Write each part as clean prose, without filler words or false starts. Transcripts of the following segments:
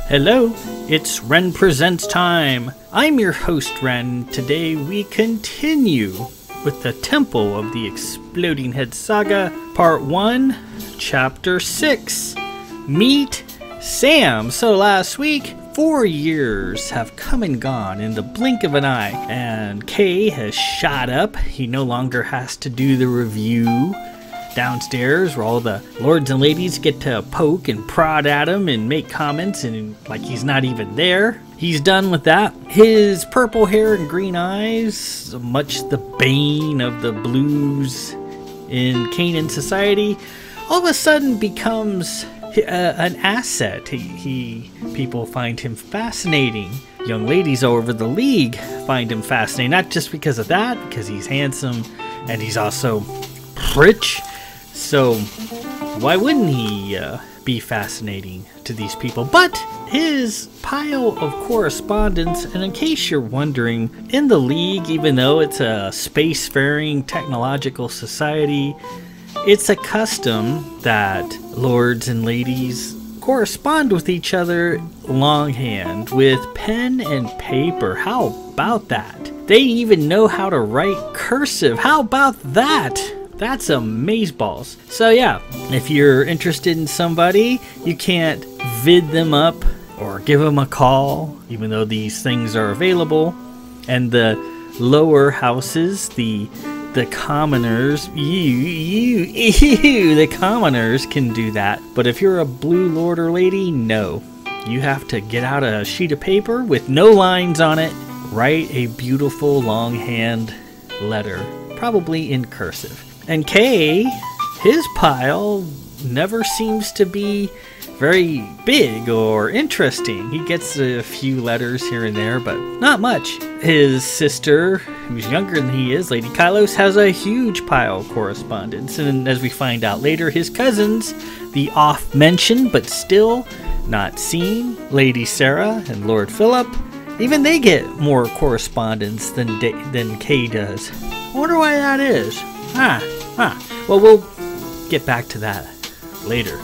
Hello, it's Ren Presents time. I'm your host, Ren. Today we continue with the Temple of the Exploding Head Saga, Part 1, Chapter 6. Meet Sam. So last week, 4 years have come and gone in the blink of an eye, and Kay has shot up. He no longer has to do the review downstairs where all the lords and ladies get to poke and prod at him and make comments and like he's not even there. He's done with that. His purple hair and green eyes, much the bane of the blues in Canaan society, all of a sudden becomes an asset. People find him fascinating. Young ladies all over the league find him fascinating, not just because of that, because he's handsome and he's also rich. So why wouldn't he be fascinating to these people? But his pile of correspondence, and in case you're wondering, in the League, even though it's a spacefaring technological society, it's a custom that lords and ladies correspond with each other longhand with pen and paper. How about that? They even know how to write cursive. How about that? That's amazeballs. So yeah, if you're interested in somebody, you can't vid them up or give them a call, even though these things are available. And the lower houses, the commoners, the commoners can do that. But if you're a blue lord or lady, no. You have to get out a sheet of paper with no lines on it, write a beautiful longhand letter, probably in cursive. And Kay, his pile never seems to be very big or interesting. He gets a few letters here and there, but not much. His sister, who's younger than he is, Lady Kylos, has a huge pile of correspondence. And as we find out later, his cousins, the oft-mentioned but still not seen, Lady Sarah and Lord Philip, even they get more correspondence than Kay does. I wonder why that is. Well, we'll get back to that later.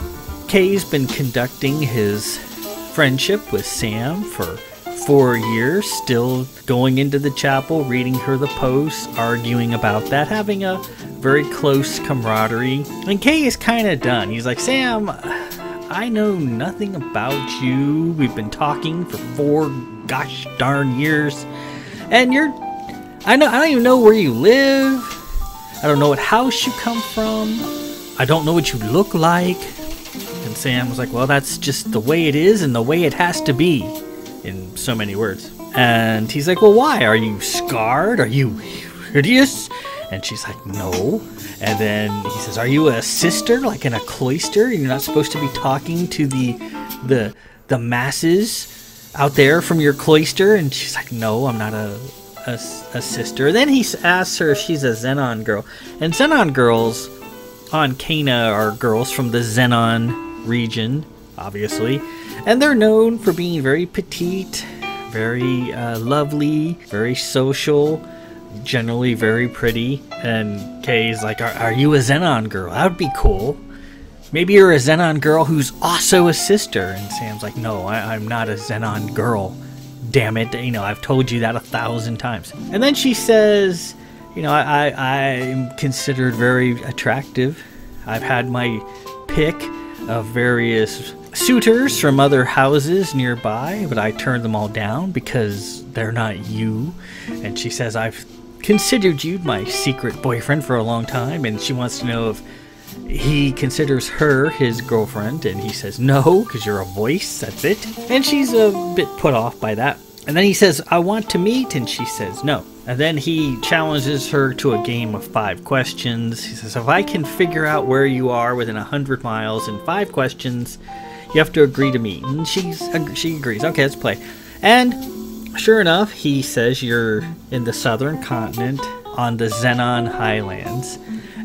Kay's been conducting his friendship with Sam for 4 years, still going into the chapel, reading her the posts, arguing about that, having a very close camaraderie. And Kay is kind of done. He's like, Sam, I know nothing about you. We've been talking for 4 gosh darn years, and I don't even know where you live. I don't know what house you come from. I don't know what you look like. And Sam was like, well, that's just the way it is and the way it has to be, in so many words. And he's like, well, why? Are you scarred? Are you hideous? And she's like, no. And then he says, are you a sister, like in a cloister? You're not supposed to be talking to the masses out there from your cloister? And she's like, no, I'm not a sister. Then he asks her if she's a Xenon girl. And Xenon girls on Cana are girls from the Xenon region, obviously. And they're known for being very petite, very lovely, very social, generally very pretty. And Kay's like, are you a Xenon girl? That would be cool. Maybe you're a Xenon girl who's also a sister. And Sam's like, no, I'm not a Xenon girl. Damn it, I've told you that 1,000 times. And then she says, I'm considered very attractive. I've had my pick of various suitors from other houses nearby, but I turned them all down because they're not you. And she says, I've considered you my secret boyfriend for a long time, and she wants to know if he considers her his girlfriend, and he says no, because you're a voice, that's it. And she's a bit put off by that. And then he says, I want to meet, and she says no. And then he challenges her to a game of 5 questions. He says, if I can figure out where you are within 100 miles in 5 questions, you have to agree to meet. And she agrees. Okay, let's play. And sure enough, he says you're in the southern continent on the Xenon Highlands.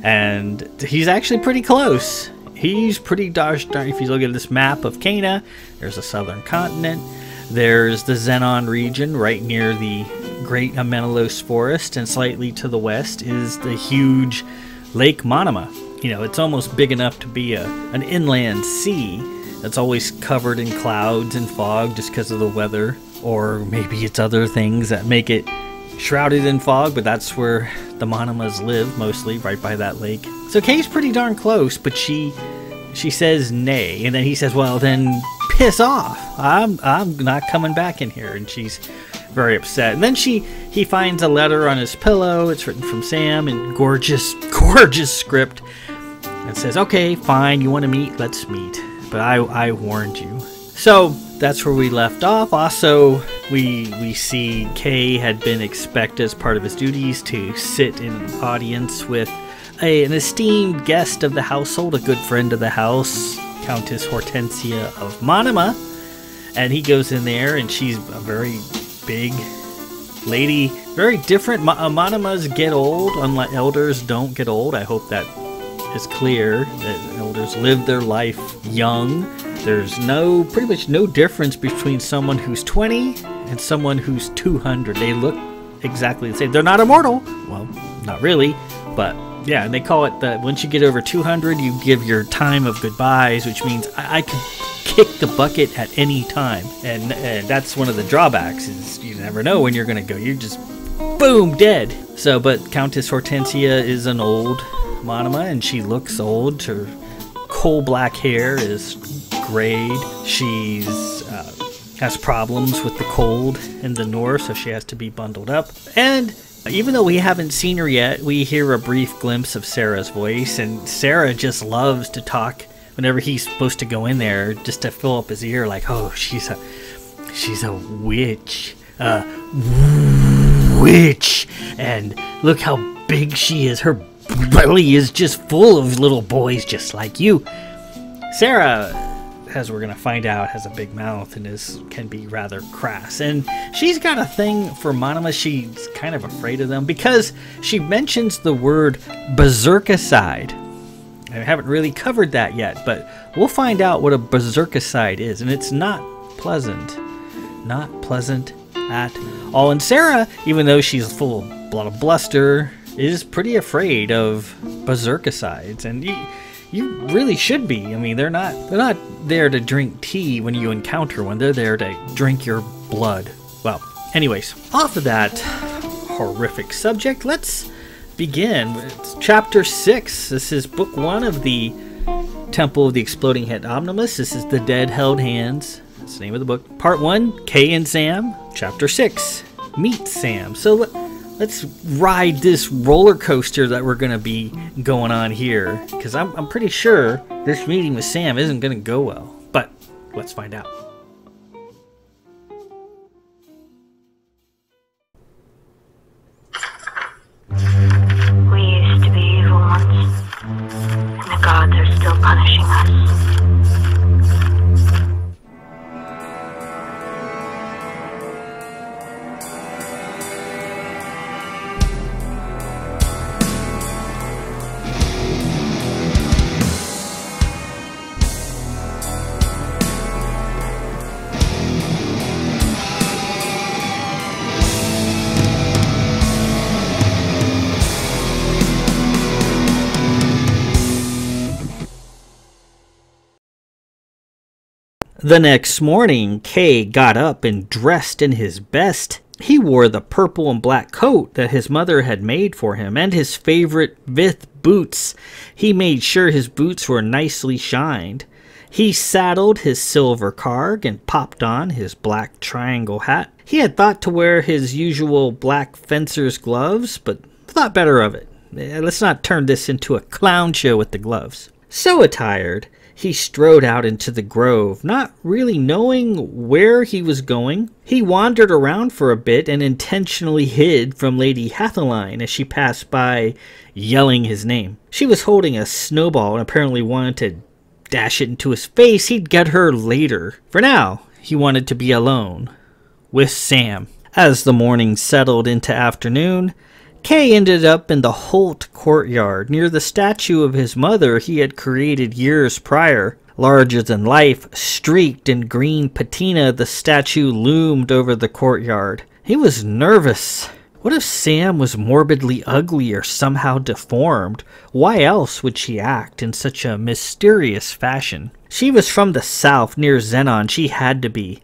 And he's actually pretty close. He's pretty darn. If you look at this map of Cana, there's a southern continent. There's the Xenon region right near the great Amenelos forest, and slightly to the west is the huge Lake Monoma. You know, it's almost big enough to be an inland sea that's always covered in clouds and fog just because of the weather, or maybe it's other things that make it shrouded in fog, but that's where the Monomas live mostly, right by that lake. So Kay's pretty darn close, but she says nay, and then he says, well, then piss off. I'm not coming back in here. And she's very upset. And then he finds a letter on his pillow. It's written from Sam in gorgeous script. It says, okay, fine, you want to meet, let's meet. But I warned you. So that's where we left off. Also, we see Kay had been expected as part of his duties to sit in an audience with an esteemed guest of the household, a good friend of the house, Countess Hortensia of Monoma. And he goes in there, and she's a very big lady, very different. Monomas get old, unlike elders don't get old. I hope that is clear, that elders live their life young. There's pretty much no difference between someone who's 20 and someone who's 200. They look exactly the same. They're not immortal. Well, not really, but yeah, and they call it that once you get over 200, you give your time of goodbyes, which means I could kick the bucket at any time. And that's one of the drawbacks, is you never know when you're going to go. You're just, boom, dead. So, but Countess Hortensia is an old Monoma, and she looks old. Her coal black hair is grayed. She's has problems with the cold in the north, so she has to be bundled up. And even though we haven't seen her yet, we hear a brief glimpse of Sarah's voice, and Sarah just loves to talk whenever he's supposed to go in there, just to fill up his ear, like, oh, she's a witch, witch, and look how big she is. Her belly is just full of little boys just like you. Sarah, as we're gonna find out, has a big mouth and can be rather crass, and she's got a thing for Monoma. She's kind of afraid of them because she mentions the word berserkicide. I haven't really covered that yet, but we'll find out what a berserkicide is, and it's not pleasant at all. And Sarah, even though she's full of a lot of bluster, is pretty afraid of berserkicides, and you really should be. I mean, they're not there to drink tea when you encounter one. They're there to drink your blood. Well, anyways, off of that horrific subject, let's begin. It's chapter 6. This is book 1 of the Temple of the Exploding Head Omnibus. This is The Dead Held Hands. That's the name of the book. Part 1, Kay and Sam. Chapter 6, Meet Sam. So let's ride this roller coaster that we're going to be going on here, because I'm pretty sure this meeting with Sam isn't going to go well. But let's find out. We used to be evil once, and the gods are still punishing us. The next morning, Kay got up and dressed in his best. He wore the purple and black coat that his mother had made for him, and his favorite Vith boots. He made sure his boots were nicely shined. He saddled his silver carg and popped on his black triangle hat. He had thought to wear his usual black fencer's gloves, but thought better of it. Let's not turn this into a clown show with the gloves. So attired, he strode out into the grove, not really knowing where he was going. He wandered around for a bit and intentionally hid from Lady Hatheline as she passed by, yelling his name. She was holding a snowball and apparently wanted to dash it into his face. He'd get her later. For now, he wanted to be alone with Sam. As the morning settled into afternoon, Kay ended up in the Holt courtyard, near the statue of his mother he had created years prior. Larger than life, streaked in green patina, the statue loomed over the courtyard. He was nervous. What if Sam was morbidly ugly or somehow deformed? Why else would she act in such a mysterious fashion? She was from the south near Xenon. She had to be.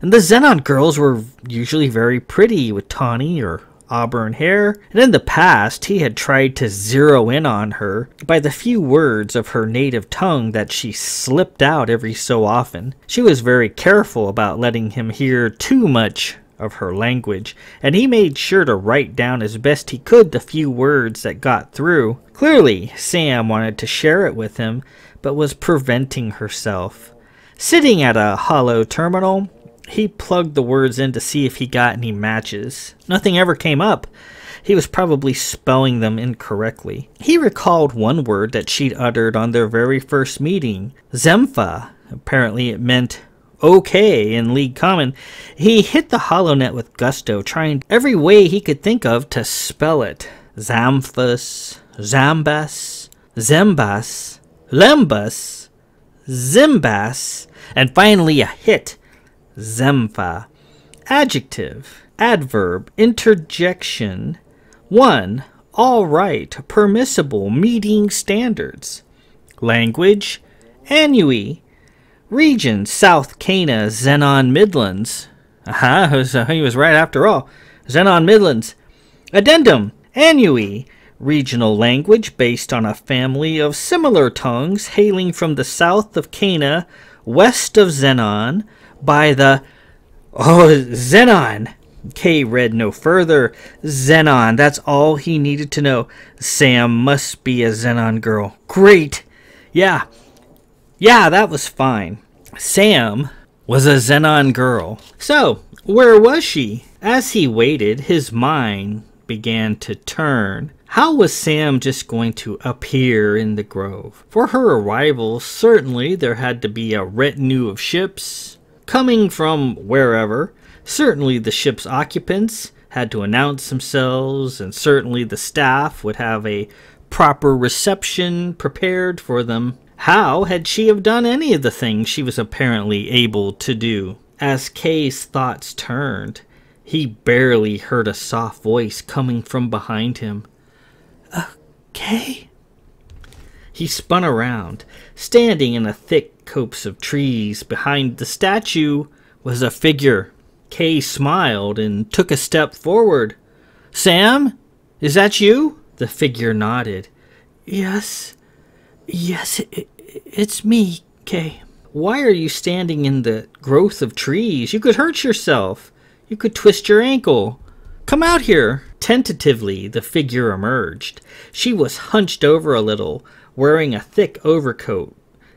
And the Xenon girls were usually very pretty with tawny or auburn hair, and in the past he had tried to zero in on her by the few words of her native tongue that she slipped out every so often. She was very careful about letting him hear too much of her language, and he made sure to write down as best he could the few words that got through. Clearly, Sam wanted to share it with him, but was preventing herself. Sitting at a hollow terminal, he plugged the words in to see if he got any matches. Nothing ever came up. He was probably spelling them incorrectly. He recalled one word that she'd uttered on their very first meeting, Zempha. Apparently it meant okay in League Common. He hit the HoloNet with gusto, trying every way he could think of to spell it. Zamphus, Zambas, Zembas, Lembas, Zimbas, and finally a hit. Zempha. Adjective, adverb, interjection. 1. All right, permissible, meeting standards. Language, Annui. Region, South Cana, Xenon Midlands. So he was right after all. Xenon Midlands. Addendum, Annui. Regional language based on a family of similar tongues hailing from the south of Cana, west of Xenon, by the... Xenon! Kay read no further. Xenon, that's all he needed to know. Sam must be a Xenon girl. Great! Yeah, that was fine. Sam was a Xenon girl. So, where was she? As he waited, his mind began to turn. How was Sam just going to appear in the Grove? For her arrival, certainly there had to be a retinue of ships coming from wherever. Certainly the ship's occupants had to announce themselves, and certainly the staff would have a proper reception prepared for them. How had she have done any of the things she was apparently able to do? As Kay's thoughts turned, he barely heard a soft voice coming from behind him. Kay? He spun around. Standing in a thick copse of trees behind the statue was a figure. Kay smiled and took a step forward. Sam? Is that you? The figure nodded. Yes, it's me, Kay. Why are you standing in the growth of trees? You could hurt yourself. You could twist your ankle. Come out here. Tentatively, the figure emerged. She was hunched over a little, wearing a thick overcoat,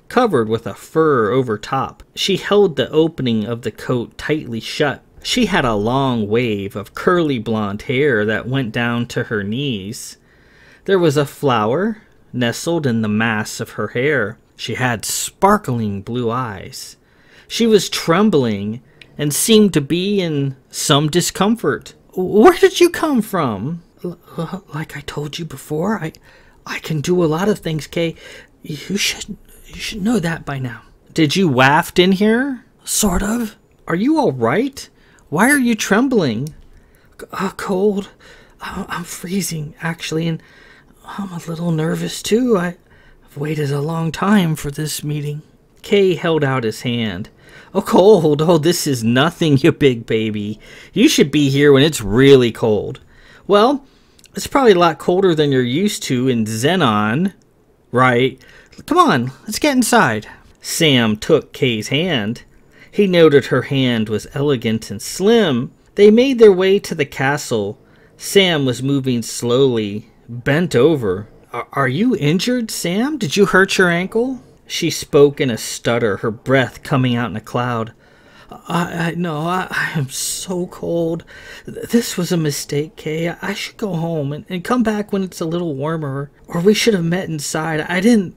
covered with a fur over top. She held the opening of the coat tightly shut. She had a long wave of curly blonde hair that went down to her knees. There was a flower nestled in the mass of her hair. She had sparkling blue eyes. She was trembling and seemed to be in some discomfort. Where did you come from? Like I told you before, I can do a lot of things, Kay. You should know that by now. Did you waft in here? Sort of. Are you all right? Why are you trembling? Cold. I'm freezing, actually, and I'm a little nervous, too. I've waited a long time for this meeting. Kay held out his hand. Cold. This is nothing, you big baby. You should be here when it's really cold. Well, it's probably a lot colder than you're used to in Xenon, right? Come on, let's get inside. Sam took Kay's hand. He noted her hand was elegant and slim. They made their way to the castle. Sam was moving slowly, bent over. Are you injured, Sam? Did you hurt your ankle? She spoke in a stutter, her breath coming out in a cloud. I am so cold. This was a mistake, Kay. I should go home and come back when it's a little warmer. Or we should have met inside. I didn't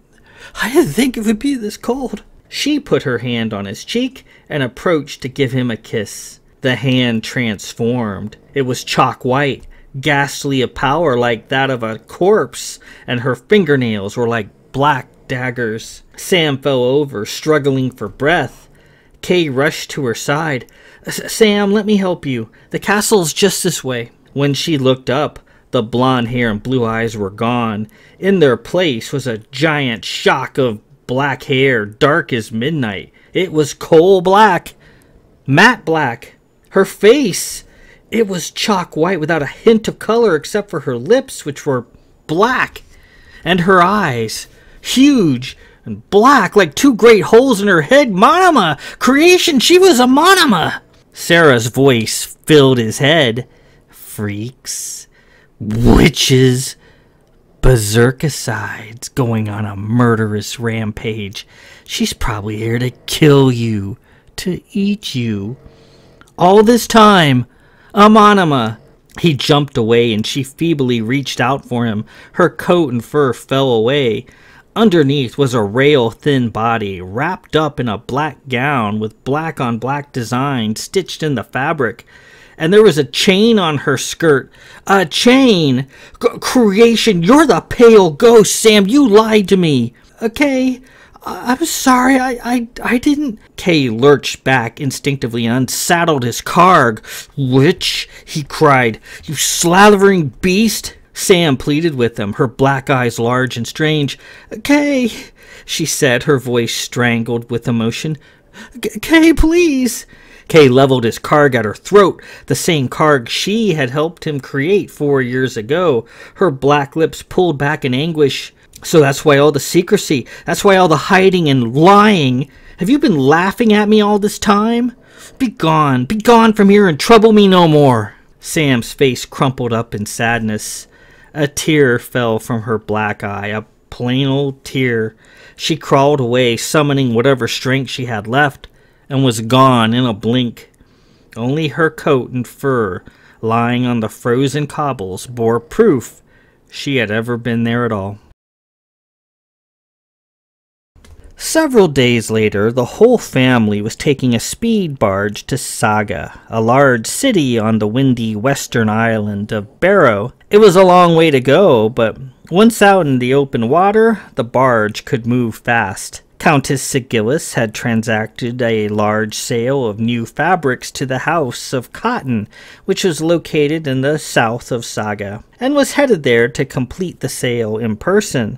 think it would be this cold. She put her hand on his cheek and approached to give him a kiss. The hand transformed. It was chalk white, ghastly of power like that of a corpse, and her fingernails were like black daggers. Sam fell over, struggling for breath. Kay rushed to her side. Sam, let me help you. The castle's just this way." When she looked up, the blonde hair and blue eyes were gone. In their place was a giant shock of black hair, dark as midnight. It was coal black, matte black. Her face, it was chalk white without a hint of color except for her lips, which were black. And her eyes, huge and black like two great holes in her head. Monoma! Creation, she was a monoma! Sarah's voice filled his head. Freaks, witches, berserkicides going on a murderous rampage. She's probably here to kill you, to eat you. All this time, a monoma. He jumped away and she feebly reached out for him. Her coat and fur fell away. Underneath was a rail-thin body, wrapped up in a black gown with black on black design stitched in the fabric. And there was a chain on her skirt. A chain! Creation, you're the pale ghost, Sam. You lied to me. Okay, I'm sorry. I didn't. Kay lurched back instinctively and unsaddled his carg. Witch, he cried. You slavering beast. Sam pleaded with him, her black eyes large and strange. Kay, she said, her voice strangled with emotion. Kay, please. Kay leveled his carg at her throat, the same carg she had helped him create 4 years ago. Her black lips pulled back in anguish. So that's why all the secrecy, that's why all the hiding and lying. Have you been laughing at me all this time? Be gone from here and trouble me no more. Sam's face crumpled up in sadness. A tear fell from her black eye, a plain old tear. She crawled away, summoning whatever strength she had left, and was gone in a blink. Only her coat and fur, lying on the frozen cobbles, bore proof she had ever been there at all. Several days later, the whole family was taking a speed barge to Saga, a large city on the windy western island of Barrow. It was a long way to go, but once out in the open water, the barge could move fast. Countess Sigillis had transacted a large sale of new fabrics to the House of Cotton, which was located in the south of Saga, and was headed there to complete the sale in person.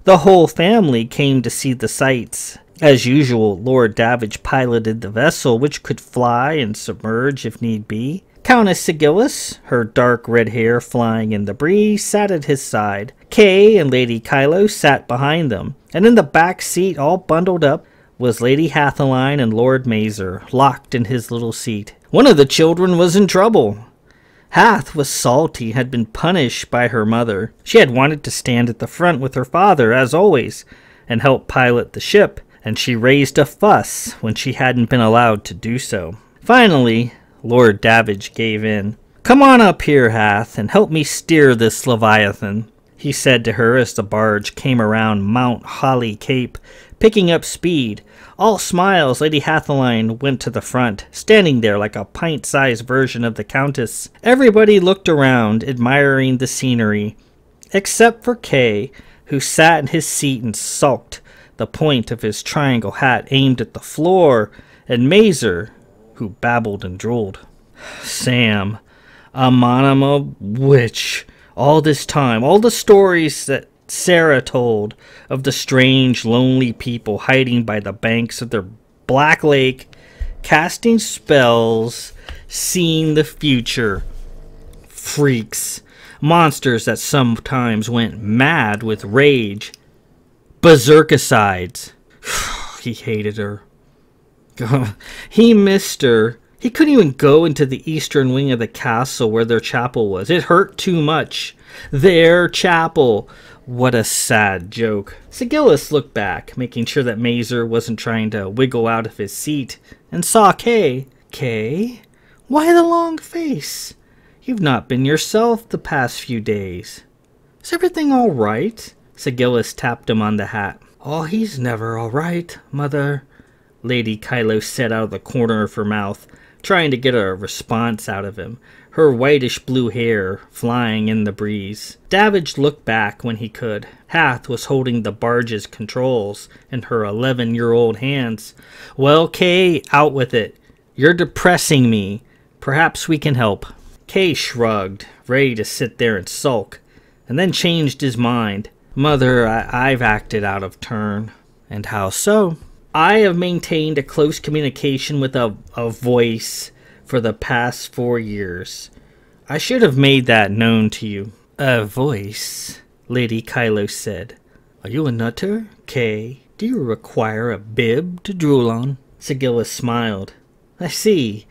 The whole family came to see the sights. As usual, Lord Davidge piloted the vessel, which could fly and submerge if need be. Countess Sigillis, her dark red hair flying in the breeze, sat at his side. Kay and Lady Kylo sat behind them, and in the back seat, all bundled up, was Lady Hathaline and Lord Mazer, locked in his little seat. One of the children was in trouble. Hath was salty, had been punished by her mother. She had wanted to stand at the front with her father, as always, and help pilot the ship, and she raised a fuss when she hadn't been allowed to do so. Finally, Lord Davidge gave in. "Come on up here, Hath, and help me steer this Leviathan," he said to her as the barge came around Mount Holly Cape, picking up speed. All smiles, Lady Hathaline went to the front, standing there like a pint-sized version of the Countess. Everybody looked around, admiring the scenery, except for Kay, who sat in his seat and sulked, the point of his triangle hat aimed at the floor, and Mazer, who babbled and drooled. Sam, a monoma witch. All this time, all the stories that Sarah told of the strange, lonely people hiding by the banks of their black lake, casting spells, seeing the future. Freaks, monsters that sometimes went mad with rage. Berserkicides. He hated her. He missed her. He couldn't even go into the eastern wing of the castle where their chapel was. It hurt too much. Their chapel. What a sad joke. Sigillis looked back, making sure that Mazer wasn't trying to wiggle out of his seat, and saw Kay. Kay? Why the long face? You've not been yourself the past few days. Is everything all right? Sigillis tapped him on the hat. Oh, he's never all right, Mother, Lady Kylo said out of the corner of her mouth, trying to get a response out of him, her whitish-blue hair flying in the breeze. Davidge looked back when he could. Hath was holding the barge's controls in her 11-year-old hands. Well, Kay, out with it. You're depressing me. Perhaps we can help. Kay shrugged, ready to sit there and sulk, and then changed his mind. Mother, I've acted out of turn. And how so? I have maintained a close communication with a voice for the past 4 years. I should have made that known to you. A voice, Lady Kylo said. Are you a nutter, Kay? Do you require a bib to drool on? Sigilla smiled. I see.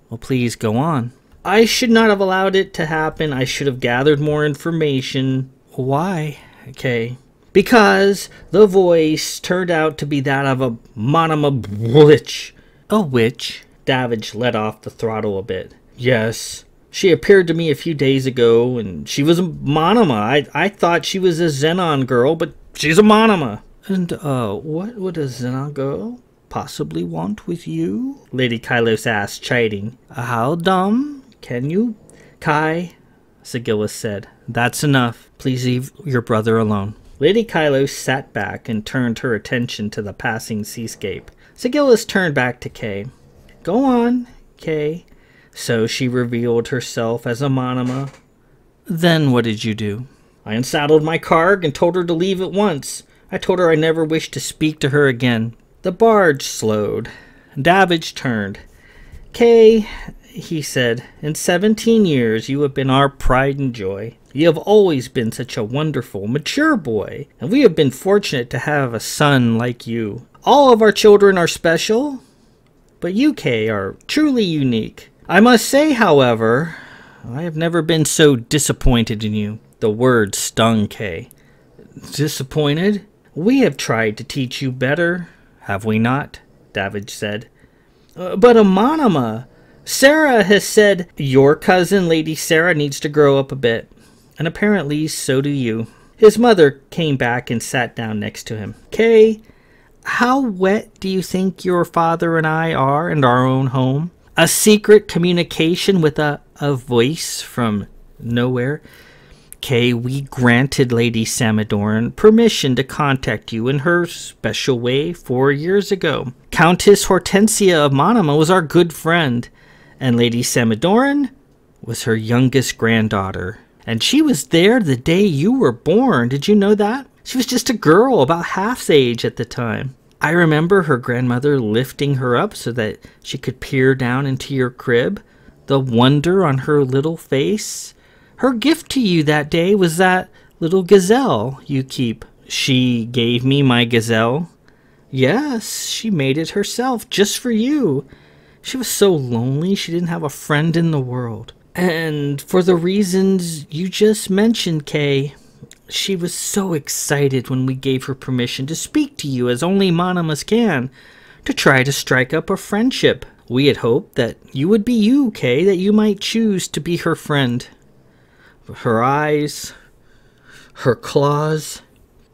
Well, please go on. I should not have allowed it to happen. I should have gathered more information. Why, Kay? Because the voice turned out to be that of a Monoma witch. A witch? Davidge let off the throttle a bit. Yes. She appeared to me a few days ago, and she was a Monoma. I thought she was a Xenon girl, but she's a Monoma. And, what would a Xenon girl possibly want with you? Lady Kylos asked, chiding. How dumb can you? Kai, Sigilla said. That's enough. Please leave your brother alone. Lady Kylos sat back and turned her attention to the passing seascape. Sigillis turned back to Kay. Go on, Kay. So she revealed herself as a Monoma. Then what did you do? I unsaddled my carg and told her to leave at once. I told her I never wished to speak to her again. The barge slowed. Davidge turned. Kay, he said, in 17 years you have been our pride and joy. You have always been such a wonderful, mature boy, and we have been fortunate to have a son like you. All of our children are special, but you, Kay, are truly unique. I must say, however, I have never been so disappointed in you. The word stung Kay. Disappointed? We have tried to teach you better, have we not? Davidge said. But a Monoma. Sarah has said your cousin, Lady Sarah, needs to grow up a bit. And apparently so do you. His mother came back and sat down next to him. Kay, how wet do you think your father and I are in our own home? A secret communication with a voice from nowhere? Kay, we granted Lady Samadoran permission to contact you in her special way 4 years ago. Countess Hortensia of Monoma was our good friend, and Lady Samadoran was her youngest granddaughter. And she was there the day you were born. Did you know that? She was just a girl, about half's age at the time. I remember her grandmother lifting her up so that she could peer down into your crib. The wonder on her little face. Her gift to you that day was that little gazelle you keep. She gave me my gazelle. Yes, she made it herself, just for you. She was so lonely she didn't have a friend in the world. And for the reasons you just mentioned, Kay, she was so excited when we gave her permission to speak to you as only Monomas can, to try to strike up a friendship. We had hoped that you would be you, Kay, that you might choose to be her friend. Her eyes, her claws.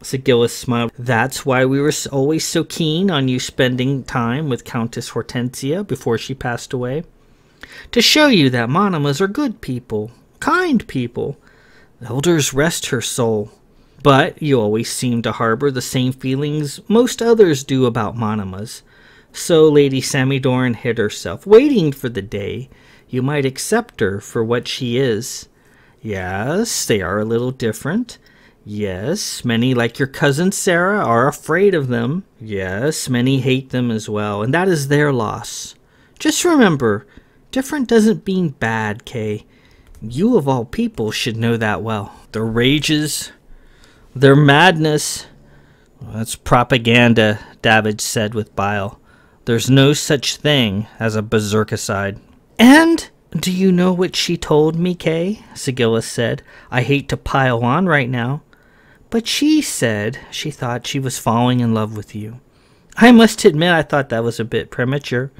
Sigilla smiled. That's why we were always so keen on you spending time with Countess Hortensia before she passed away. To show you that Monomas are good people, kind people. Elders rest her soul. But you always seem to harbor the same feelings most others do about Monomas. So Lady Samadoran hid herself, waiting for the day you might accept her for what she is. Yes, they are a little different. Yes, many, like your cousin Sarah, are afraid of them. Yes, many hate them as well, and that is their loss. Just remember, different doesn't mean bad, Kay. You of all people should know that well. Their rages, their madness. Well, that's propaganda, Davidge said with bile. There's no such thing as a berserkicide. And do you know what she told me, Kay? Sigilla said. I hate to pile on right now, but she said she thought she was falling in love with you. I must admit I thought that was a bit premature.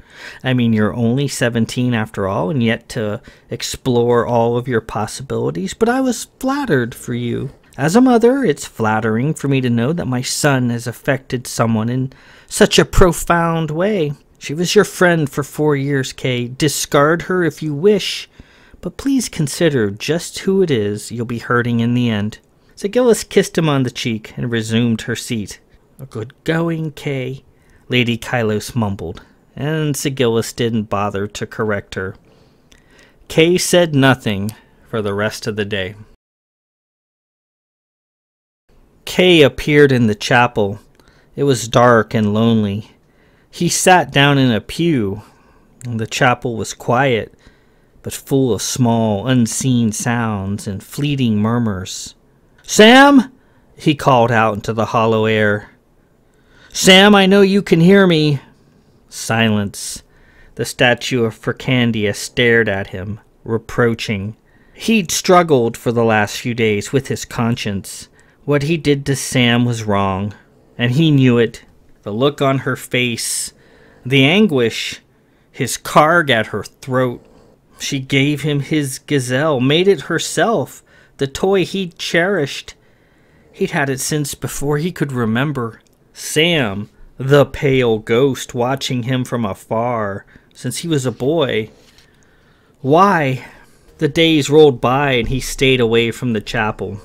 I mean, you're only 17 after all, and yet to explore all of your possibilities, but I was flattered for you. As a mother, it's flattering for me to know that my son has affected someone in such a profound way. She was your friend for 4 years, Kay. Discard her if you wish, but please consider just who it is you'll be hurting in the end. Sigillis kissed him on the cheek and resumed her seat. A good going, Kay, Lady Kylos mumbled, and Sigillis didn't bother to correct her. Kay said nothing for the rest of the day. Kay appeared in the chapel. It was dark and lonely. He sat down in a pew. The chapel was quiet, but full of small, unseen sounds and fleeting murmurs. "Sam!" he called out into the hollow air. "Sam, I know you can hear me." Silence. The statue of Fercandia stared at him, reproaching. He'd struggled for the last few days with his conscience. What he did to Sam was wrong, and he knew it. The look on her face, the anguish, his carg at her throat. She gave him his gazelle, made it herself, the toy he'd cherished. He'd had it since before he could remember. Sam, the pale ghost, watching him from afar since he was a boy. Why? The days rolled by and he stayed away from the chapel.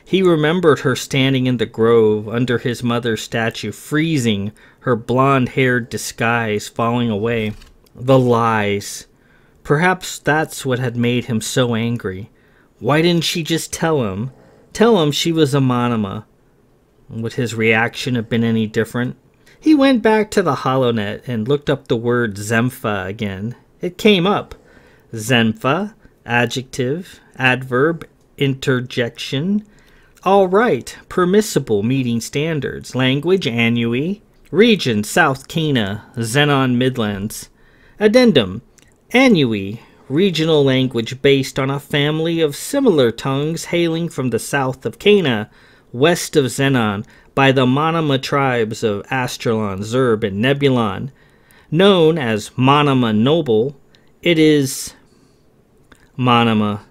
He remembered her standing in the grove under his mother's statue, freezing, her blonde-haired disguise falling away. The lies. Perhaps that's what had made him so angry. Why didn't she just tell him? Tell him she was a Monima. Would his reaction have been any different? He went back to the HoloNet and looked up the word Zempha again. It came up. Zempha, adjective, adverb, interjection. All right, permissible, meeting standards. Language, Anui. Region, South Cana, Xenon Midlands. Addendum, Anui, regional language based on a family of similar tongues hailing from the south of Cana, west of Xenon, by the Monima tribes of Astralon, Zerb, and Nebulon. Known as Monima Noble, it is Monima.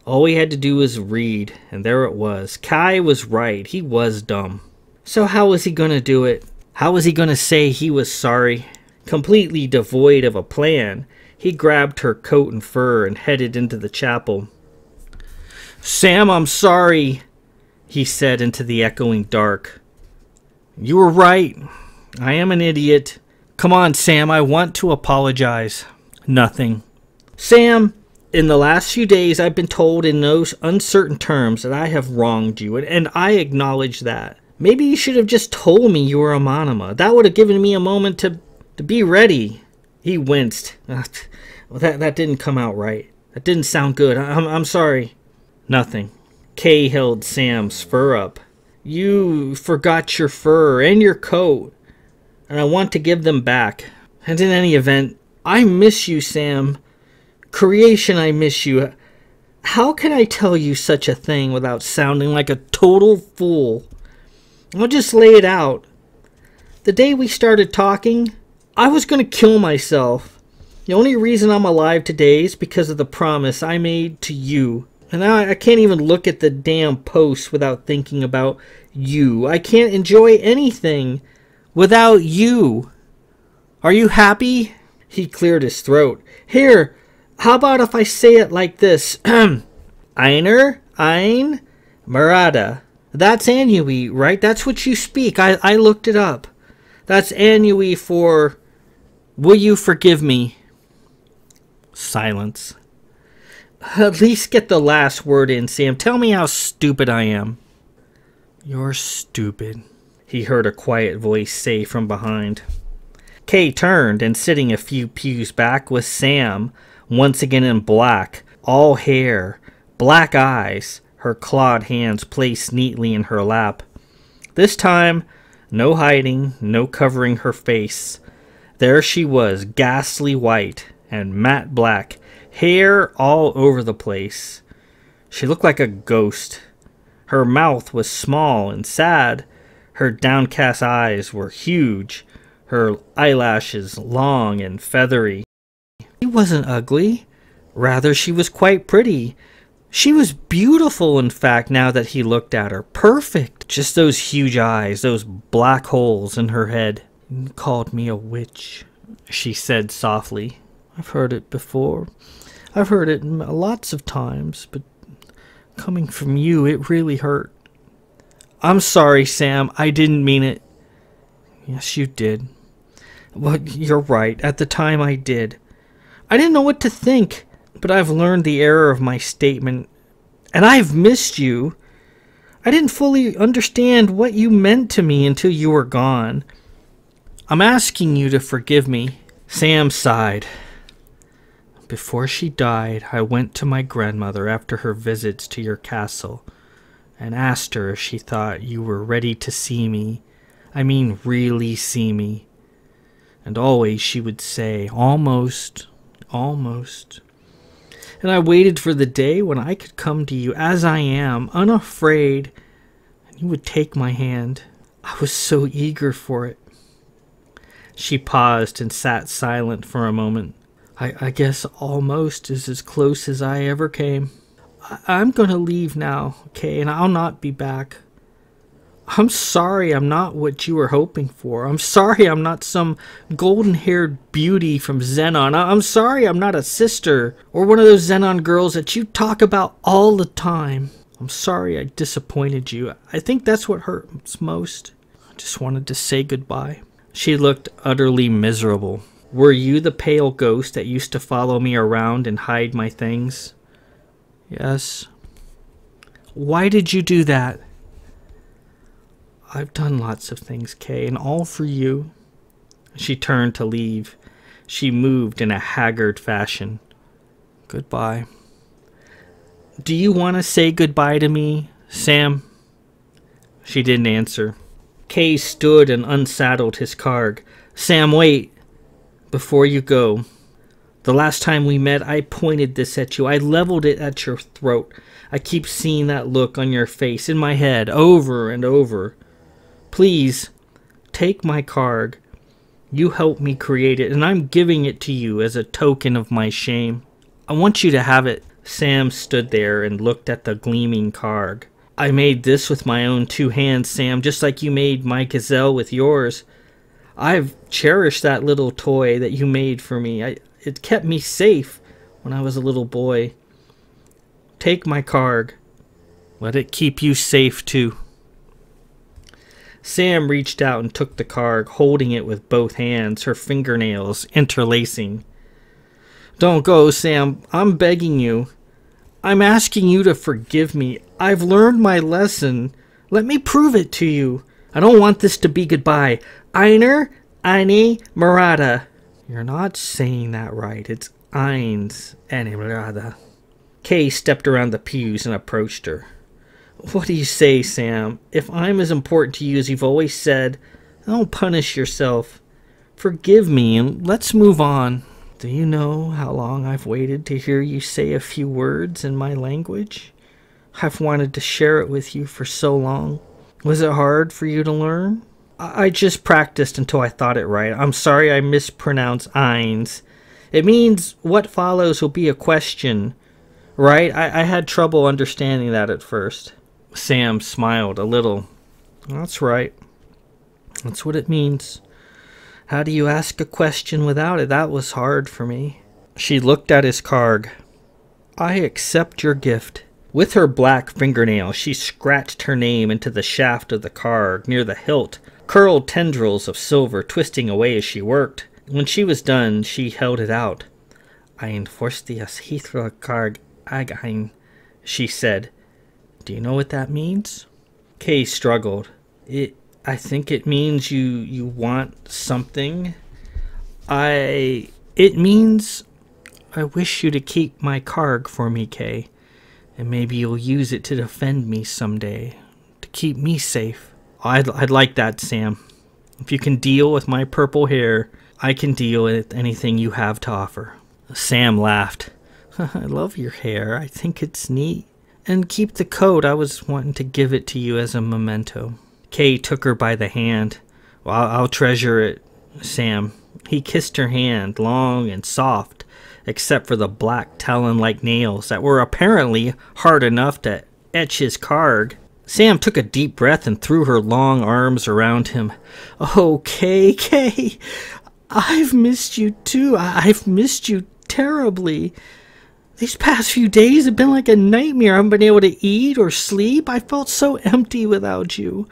All he had to do was read, and there it was. Kai was right. He was dumb. So how was he going to do it? How was he going to say he was sorry? Completely devoid of a plan, he grabbed her coat and fur and headed into the chapel. "Sam, I'm sorry," he said into the echoing dark. "You were right. I am an idiot. Come on, Sam, I want to apologize." Nothing. "Sam, in the last few days I've been told in no uncertain terms that I have wronged you, and I acknowledge that. Maybe you should have just told me you were a Monima. That would have given me a moment to be ready." He winced. Well, that didn't come out right. That didn't sound good. I'm sorry." Nothing. Kay held Sam's fur up. "You forgot your fur and your coat, and I want to give them back. And in any event, I miss you, Sam. Creation, I miss you. How can I tell you such a thing without sounding like a total fool? I'll just lay it out. The day we started talking, I was going to kill myself. The only reason I'm alive today is because of the promise I made to you. And now I can't even look at the damn post without thinking about you. I can't enjoy anything without you. Are you happy?" He cleared his throat. "Here, how about if I say it like this? Einer, ein, Murada. That's Anui, right? That's what you speak. I looked it up. That's Anui for, will you forgive me?" Silence. "At least get the last word in, Sam. Tell me how stupid I am." "You're stupid," he heard a quiet voice say from behind. Kay turned, and sitting a few pews back was Sam, once again in black, all hair, black eyes, her clawed hands placed neatly in her lap. This time, no hiding, no covering her face. There she was, ghastly white and matte black, hair all over the place. She looked like a ghost. Her mouth was small and sad. Her downcast eyes were huge, her eyelashes long and feathery. She wasn't ugly. Rather, she was quite pretty. She was beautiful, in fact, now that he looked at her. Perfect. Just those huge eyes, those black holes in her head. "You called me a witch," she said softly. "I've heard it before. I've heard it lots of times, but coming from you, it really hurt." "I'm sorry, Sam. I didn't mean it." "Yes, you did. Well, you're right. At the time I did. I didn't know what to think, but I've learned the error of my statement, and I've missed you. I didn't fully understand what you meant to me until you were gone. I'm asking you to forgive me." Sam sighed. "Before she died, I went to my grandmother after her visits to your castle and asked her if she thought you were ready to see me. I mean, really see me. And always she would say, 'Almost, almost.' And I waited for the day when I could come to you as I am, unafraid, and you would take my hand. I was so eager for it." She paused and sat silent for a moment. I guess almost is as close as I ever came. I'm going to leave now, okay, and I'll not be back. I'm sorry I'm not what you were hoping for. I'm sorry I'm not some golden-haired beauty from Xenon. I'm sorry I'm not a sister or one of those Xenon girls that you talk about all the time. I'm sorry I disappointed you. I think that's what hurts most. I just wanted to say goodbye." She looked utterly miserable. "Were you the pale ghost that used to follow me around and hide my things?" "Yes." "Why did you do that?" "I've done lots of things, Kay, and all for you." She turned to leave. She moved in a haggard fashion. "Goodbye." "Do you want to say goodbye to me, Sam?" She didn't answer. Kay stood and unsaddled his Karg. "Sam, wait. Before you go. The last time we met, I pointed this at you. I leveled it at your throat. I keep seeing that look on your face in my head over and over. Please, take my Karg. You helped me create it, and I'm giving it to you as a token of my shame. I want you to have it." Sam stood there and looked at the gleaming Karg. "I made this with my own 2 hands, Sam, just like you made my gazelle with yours. I've cherished that little toy that you made for me. It kept me safe when I was a little boy. Take my Karg. Let it keep you safe, too." Sam reached out and took the Karg, holding it with both hands, her fingernails interlacing. "Don't go, Sam. I'm begging you. I'm asking you to forgive me. I've learned my lesson. Let me prove it to you. I don't want this to be goodbye. Einer, eine, Murata." "You're not saying that right. It's Eins, eine Murata." Kay stepped around the pews and approached her. "What do you say, Sam? If I'm as important to you as you've always said, don't punish yourself. Forgive me and let's move on. Do you know how long I've waited to hear you say a few words in my language? I've wanted to share it with you for so long. Was it hard for you to learn?" I just practiced until I thought it right. I'm sorry I mispronounced Eins. It means what follows will be a question, right? I had trouble understanding that at first." Sam smiled a little. "That's right. That's what it means. How do you ask a question without it? That was hard for me." She looked at his Karg. "I accept your gift." With her black fingernail, she scratched her name into the shaft of the Karg near the hilt, curled tendrils of silver twisting away as she worked. When she was done, she held it out. "Ein forstias hithra Karg again," she said. "Do you know what that means?" Kay struggled. I think it means you want something. It means I wish you to keep my Karg for me, Kay. And maybe you'll use it to defend me someday, to keep me safe." I'd like that, Sam. If you can deal with my purple hair, I can deal with anything you have to offer." Sam laughed. "I love your hair. I think it's neat. And keep the coat. I was wanting to give it to you as a memento." Kay took her by the hand. "Well, I'll treasure it, Sam." He kissed her hand, long and soft, except for the black talon-like nails that were apparently hard enough to etch his Karg. Sam took a deep breath and threw her long arms around him. "Oh, Kay, I've missed you too. I've missed you terribly. These past few days have been like a nightmare. I haven't been able to eat or sleep. I felt so empty without you.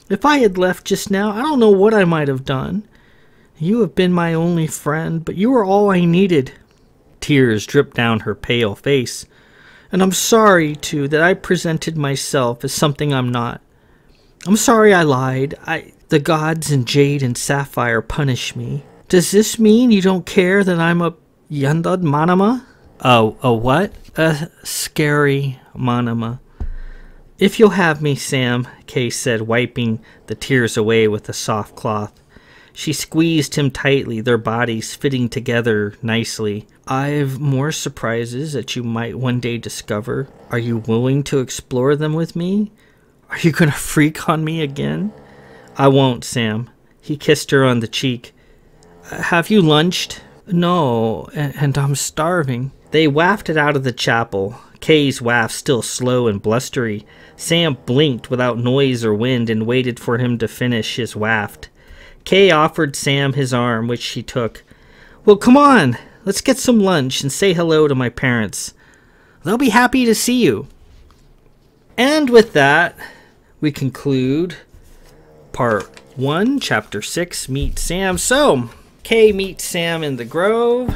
If I had left just now, I don't know what I might have done. You have been my only friend, but you are all I needed." Tears dripped down her pale face. "And I'm sorry, too, that I presented myself as something I'm not. I'm sorry I lied. The gods in jade and sapphire punish me. Does this mean you don't care that I'm a Yandad Manama?" A what?" "A scary Manama." "If you'll have me, Sam," Kay said, wiping the tears away with a soft cloth. She squeezed him tightly, their bodies fitting together nicely. "I've more surprises that you might one day discover. Are you willing to explore them with me? Are you going to freak on me again?" "I won't, Sam." He kissed her on the cheek. "Have you lunched?" "No, and I'm starving." They wafted out of the chapel, Kay's waft still slow and blustery. Sam blinked without noise or wind and waited for him to finish his waft. Kay offered Sam his arm, which she took. "Well, come on, let's get some lunch and say hello to my parents. They'll be happy to see you." And with that, we conclude Part 1, Chapter 6, Meet Sam. So, Kay meets Sam in the Grove,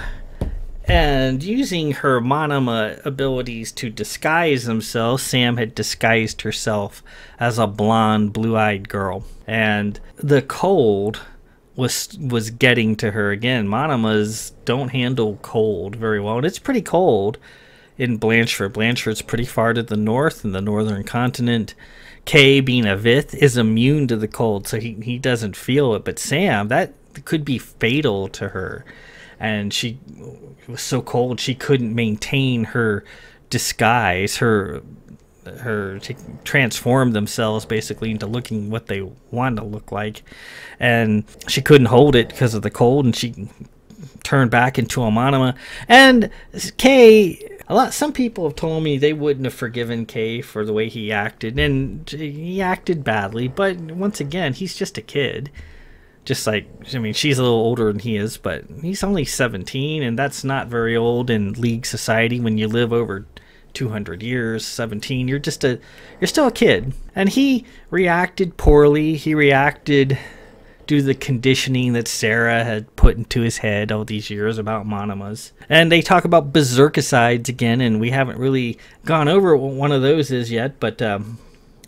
and using her Manama abilities to disguise themselves, Sam had disguised herself as a blonde, blue-eyed girl. And the cold was getting to her again. Manamas don't handle cold very well, and it's pretty cold in Blanchford. Blanchford's pretty far to the north in the northern continent. Kay, being a Vith, is immune to the cold, so he doesn't feel it. But Sam, that could be fatal to her. And she was so cold she couldn't maintain her disguise, her to transform themselves basically into looking what they want to look like. And she couldn't hold it because of the cold, and she turned back into a Manama. And Kay, some people have told me they wouldn't have forgiven Kay for the way he acted, and he acted badly, but once again, he's just a kid. Just like, I mean, she's a little older than he is, but he's only 17, and that's not very old in League society. When you live over 200 years, 17, you're still a kid. And he reacted poorly. He reacted due to the conditioning that Sarah had put into his head all these years about Manamas. And they talk about berserkicides again, and we haven't really gone over what one of those is yet, but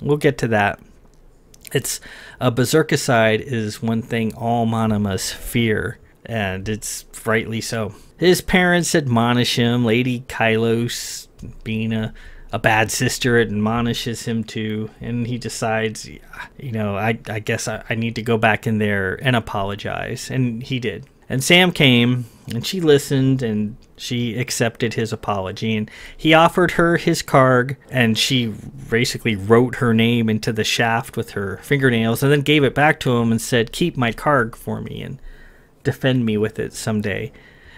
we'll get to that. It's a berserkicide is one thing all Manamas fear, and it's rightly so. His parents admonish him. Lady Kylos, being a bad sister, admonishes him too, and he decides, you know, I guess I need to go back in there and apologize, and he did. And Sam came, and she listened, and she accepted his apology, and he offered her his carg, and she basically wrote her name into the shaft with her fingernails, and then gave it back to him and said, "Keep my carg for me and defend me with it someday."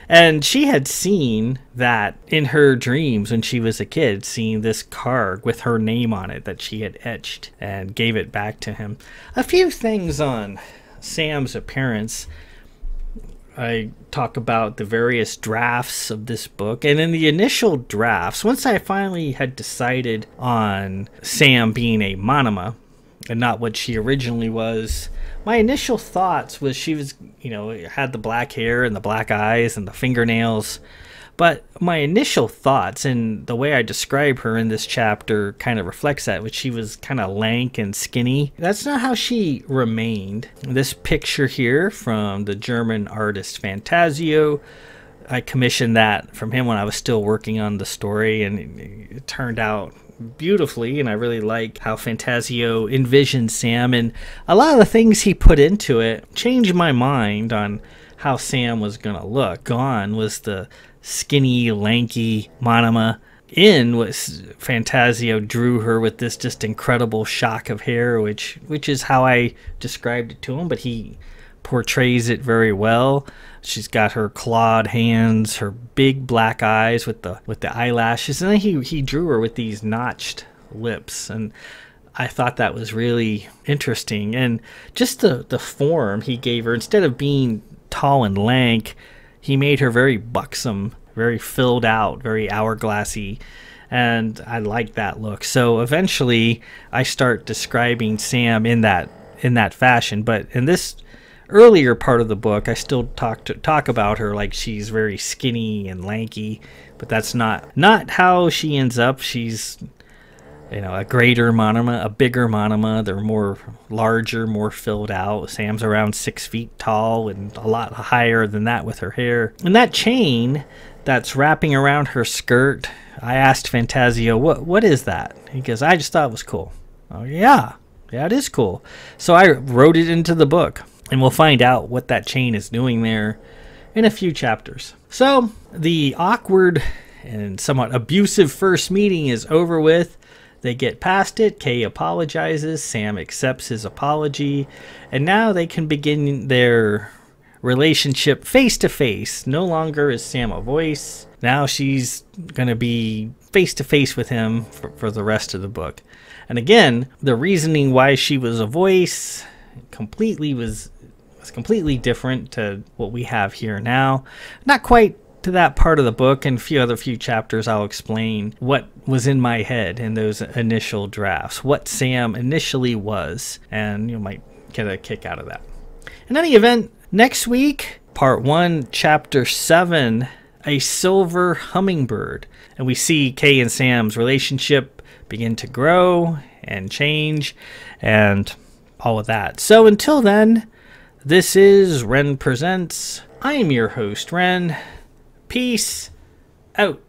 And she had seen that in her dreams when she was a kid, seeing this carg with her name on it that she had etched, and gave it back to him. A few things on Sam's appearance. I talk about the various drafts of this book, and in the initial drafts, once I finally had decided on Sam being a Manama and not what she originally was, my initial thoughts was she was, you know, had the black hair and the black eyes and the fingernails. But my initial thoughts, and the way I describe her in this chapter kind of reflects that, which she was kind of lank and skinny. That's not how she remained. This picture here from the German artist Fantasio, I commissioned that from him when I was still working on the story, and it turned out beautifully, and I really like how Fantasio envisioned Sam, and a lot of the things he put into it changed my mind on how Sam was gonna look. Gone was the skinny, lanky Manama. In was Fantasio drew her with this just incredible shock of hair, which is how I described it to him, but he portrays it very well. She's got her clawed hands, her big black eyes with the eyelashes, and then he drew her with these notched lips, and I thought that was really interesting. And just the form he gave her, instead of being tall and lank, he made her very buxom, very filled out, very hourglassy, and I like that look. So eventually I start describing Sam in that fashion, but in this earlier part of the book, I still talk about her like she's very skinny and lanky, but that's not how she ends up. She's, you know, a greater Monoma, a bigger Monoma. They're more larger, more filled out. Sam's around 6 feet tall and a lot higher than that with her hair. And that chain that's wrapping around her skirt, I asked Fantasio, what is that? He goes, I just thought it was cool. Oh, yeah, it is cool. So I wrote it into the book, and we'll find out what that chain is doing there in a few chapters. So the awkward and somewhat abusive first meeting is over with. They get past it. Kay apologizes. Sam accepts his apology. And now they can begin their relationship face to face. No longer is Sam a voice. Now she's going to be face to face with him for the rest of the book. And again, the reasoning why she was a voice was completely different to what we have here now. Not quite to that part of the book. In a few chapters, I'll explain what was in my head in those initial drafts, what Sam initially was, and you might get a kick out of that. In any event, next week, part 1, chapter 7, A Silver Hummingbird. And we see Kay and Sam's relationship begin to grow and change and all of that. So until then, this is Ren Presents. I am your host, Ren. Peace out.